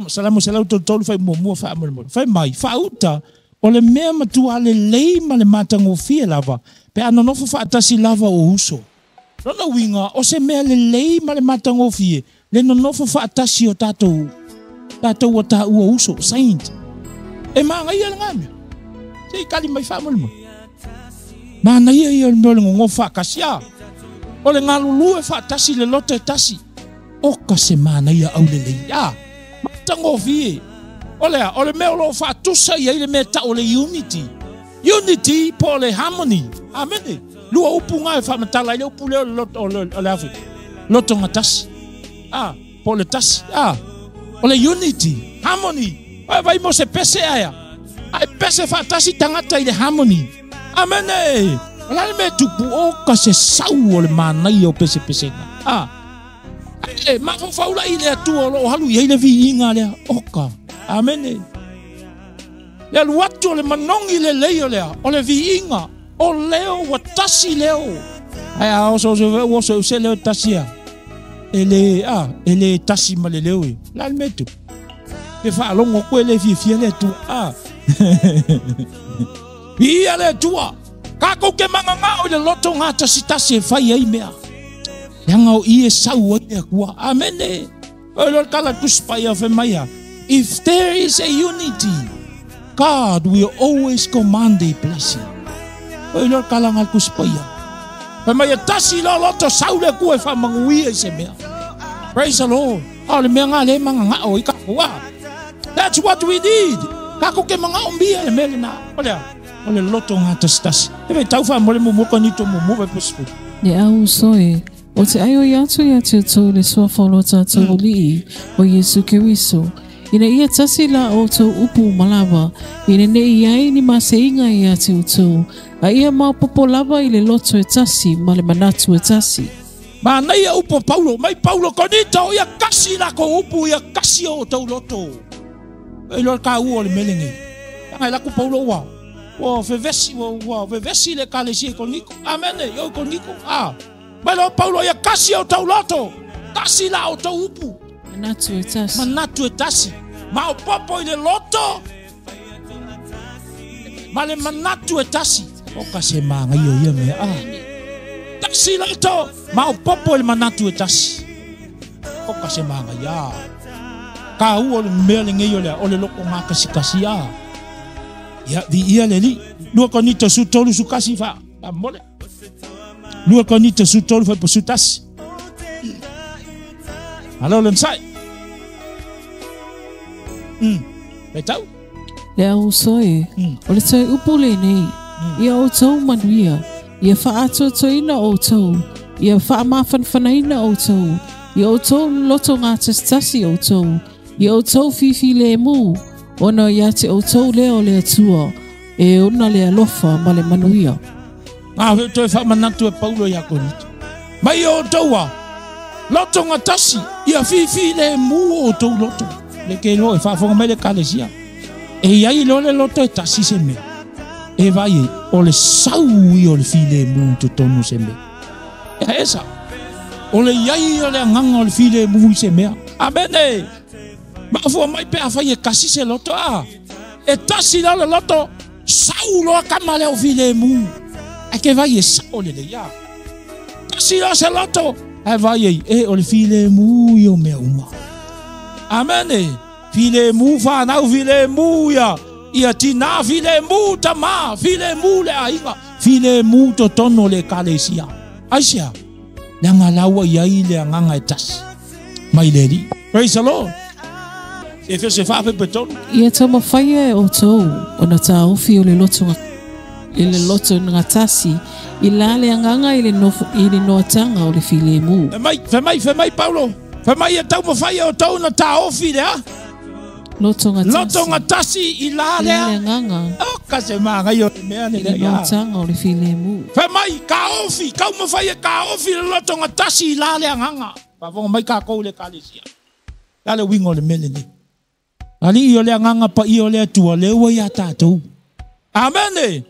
Salamu tolu fai mua fai amole. Fai mai, fai uta. O le mea matua le lei ma le matangofia lava. Pe anonofo fa atasi lava o uso. Rona winga, o se mea le lei ma le matangofia. Le nonofo fa atasi o tatou. Tatou o ta ua uso, saint. E maa ngai ala ngame. Se i kali mai fa amole mo. Maa ngai ia le mea le ngofa kasia. O le ngalulu e fa atasi le loto e tasi. Oka se maa ngai au le lei. Matangofia. Ole mea lo fa tusa ia ile mea ta ole unity. Unity po le harmony. Amen. Lua upu ngai fa matala ile upu le lot ole afu. Loto ngatasi. Po le tasi. Ole unity, harmony. Vai mo se pese aya. Ai pese fa tasi tangata ile harmony. Amen. Ala me tupu o ka se sau ole mana o pese. Ma fa ula ile atu o halu ile vi inga le oka. Amen. Le watu le manongi le leo lea. O le viinga. O leo watasi leo. Aya oso se leo tasia. Ele tasi ma le leo. La le metu. Ke fa longo ko le fia le tu. Ia le tua. Kako ke manga o le loto ngata sitasi fai ai mea. Yanga o ie sau ai kua. Amen. O lo kala kuspaya fe maya. If there is a unity, God will always command a blessing. Oi lo kalangal kuspaya. Pamaya tasi lo loto saule ku e fa mangui e se mea. Praise the Lord. Ale mea ngale manga o ikakua. That's what we did. Kako ke manga umbia le melina. Ole loto ngata stas. Ebe tau fa mole mo ko ni to mo pe posfu. Ne au soe. O te ayo yatu tau le soa whalota tau li o Yesu Keriso. Ina ia tasi la o tau upu malawa. Ina ne iai ni maseinga ia te utou. A ia maupopo lava i le loto e tasi ma le manatu e tasi. Ma na ia upo Paulo. Mai Paulo konita o ia kasi la ko upu ia kasi o tau loto. E lor ka ua le melengi. Tangai laku Paulo wa. Wa fevesi le kalesi e koniko. Amene, yo koniko. Mai lo Paulo ia kasi o tau loto. Kasi la o tau upu. Manatu e tasi. Manatu e tasi. Ma o popo i le loto. Ma le manatu e tasi. O ka se manga iyo ia mea. Tasi loto. Ma o popo i le manatu e tasi. O ka se manga ia. Ka ua le mea le ngeio lea. O le loko ngā kasi kasi ia. Ia vi ia le li. Lua konita su tolu su kasi fa. Mole. Lua konita su tolu fa po su tasi. Alo len sai. Le tau? Le au soe. O le toi upu le nei. Ia o tau manuia. Ia wha ato toina o tau. Ia wha mawhanwhanaina o tau. Ia o tau loto ngā tasi o tau. Ia o tau fifi le mu. Ona ia te o tau leo le atua. E ona le alofa ma le manuia. Toi wha manatu e Paulo ia konito. Mai o taua. Loto ngā tasi. Ia fifi le mu o tau loto. Le ke lo e whaafonga mai le kalesia. E iai lo le loto e tasi se mea. E vai o le sau i o le file mu to tonu se mea. E esa. O le iai o le anganga o le file mu se mea. Amene. Mafua mai pe a fai e kasi se loto E tasi la le loto. Sau lo a kamale o file mu. E ke vai e sao le le ia. Tasi la se loto. E vai e o le file mu i o mea uma. Amen. File mu whanau file mu ia. Ia tina file mu tama. File mu le ainga. File mu to tono le kalesia. Aisia. Nanga lawa iai le anganga e tasi. Mai le li. Praise the Lord. E fio se whape beton. Ia tama whaia o tau. O na ta ofi o le loto ngā tasi. I la le anganga i le noatanga o le file mu. Femai Paulo. Femai e tau mawhaia o tau na ta ofi lea. Loto ngā tasi i la lea. I le anganga. O ka se maa ngai o le mea ni lea. I le noatanga o le file mu. Femai ka ofi. Kau mawhaia ka ofi le loto ngā tasi i la lea nganga. Pawonga mai ka kou le kalesia. La le wingo le mele ni. Ali i o le nganga pa i o le atua le ua ia tātou. Amene.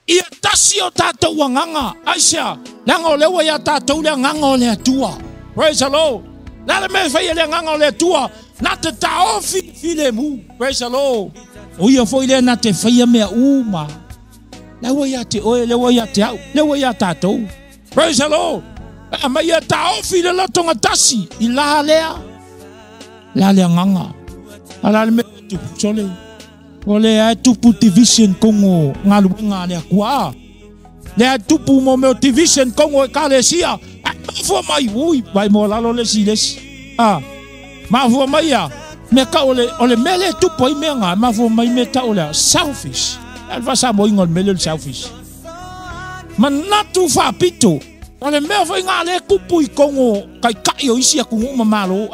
Ia tasi o tātou nganga. Aisia. Langa o le ua ia tātou le nganga o le atua. Praise the Lord. La le me fai le nganga le tua na te taofi file mu. Praise the Lord. O ia foi le na te fai me uma. Le wa ya te oe, le wa ya te au, le wa ya tatou. Praise the Lord. Ma ia taofi le la tonga tasi I la lea. La le nganga. Ala le me tu sole. Ole ai tupu division kongo ngalu ngale kwa. Le tupu mo motivation kongo kalesia. Ma mai ui vai mo lalo le siles. Ma vo mai ya. Me ka ole mele tupu I me nga ma vo mai me ta ole selfish. Alva sa mo ingol mele selfish. Manatu fa pito. Ole me vo ngale kupu I kongo kai kai o isi aku mo malo.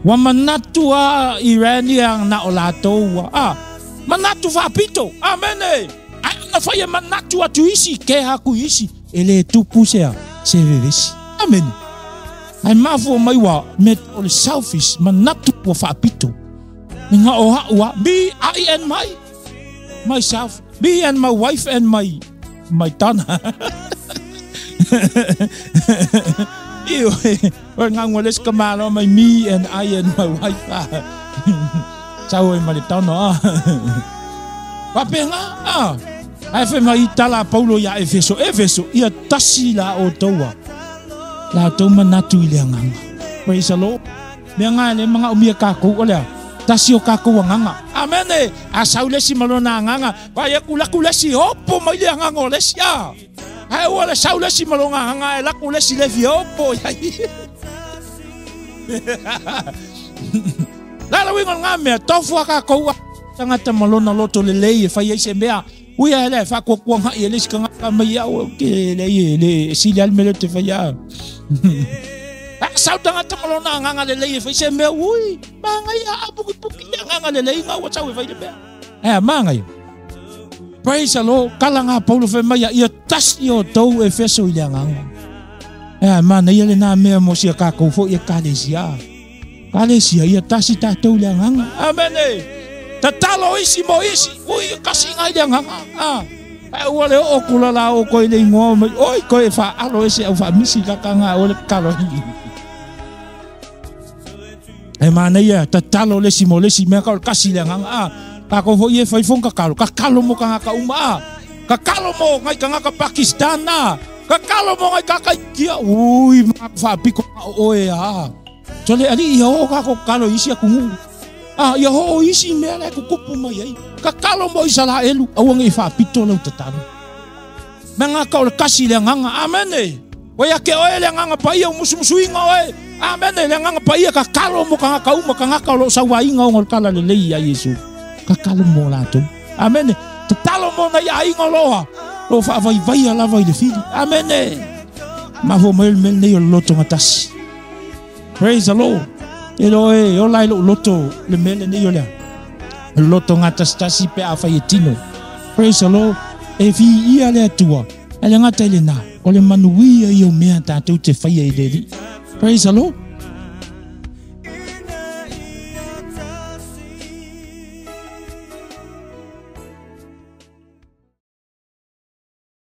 Wa manatu Iranian na olato manatu fa pito. Amen. Ai fa ya manatu atu isi ke haku isi. Ele tupu sea service. Amen. Ai mafu mai wa met all selfish manatu wa fa pito. Minga o wa me I and myself. Me and my wife and my tana. Iyo, nga ngoles kamalo may me and I and my wife. Sao malitaw no. Papenga ai fe mai tala Paulo ya Efeso ia tasi la o toa. La to manatu ileanga. Praise the Lord. Menga le mga umia kako ola. Tasi o kako wanganga. Amen. Asaule si malona nganga. Ba ya kula si hopo mai leanga ngolesia. Ai wala saule si malonga nganga la kula si le viopo. La wingon ngame tofu kako tangata malona loto le lei fa ye sembea. Uia ele fa ko ko nga ele ska nga mai au ke le silial mele te fa ya. Sa tangata malona nganga le lei fa sembea ui manga ya abuki nganga le lei nga wa sa we fa le be. Manga yo. Praise the Lord. Kala nga Paulo fa mai ia tas yo tou Efeso ile nganga. Mana ile na me mo sia ka ko fo ia kalesia. Kalesia ia tasi ta tou le nganga. Amen. Tatalo isi mo isi. Ui kasi nga ile nganga. Wale o kula la o ko ile ngo oi ko fa alo isi o fa misi ka nga o le kalo. Mana ia tatalo le si mo le si me ka kasi le nganga. Ka ko fo ye fa fon ka kalo mo ka uma. Ka kalo mo ngai ka nga Pakistan na. Ka kalo mo ngai ka kia. Ui ma fa piko oe Jole ali yo ka ko kalo isi aku ngu. Yo ho isi me ala ku kupu mai ai. Ka kalo mo isala elu awang fa pito lo tatano. Menga ka kasi le nganga. Amen. O ya ke oe le nganga pa ia musu inga oe. Amen. Le nganga pa ia ka kalo mo ka uma ka nga lo sa wa inga ngol kala le le ya Yesu. Ka kalo mo la tu. Amen. Tatalo mo na ya inga loa. Lo fa vai ala vai le fili. Amen. Ma vo mel ne yo loto ngatas. Praise the Lord. Eloe, yo lai loto le mele ne yo le. Loto ngatas tasi pe a fayetino. Praise the Lord. E vi ia le tua. Ele ngata ele na. Ole manuia yo mea tatou te faya i le. Praise the Lord.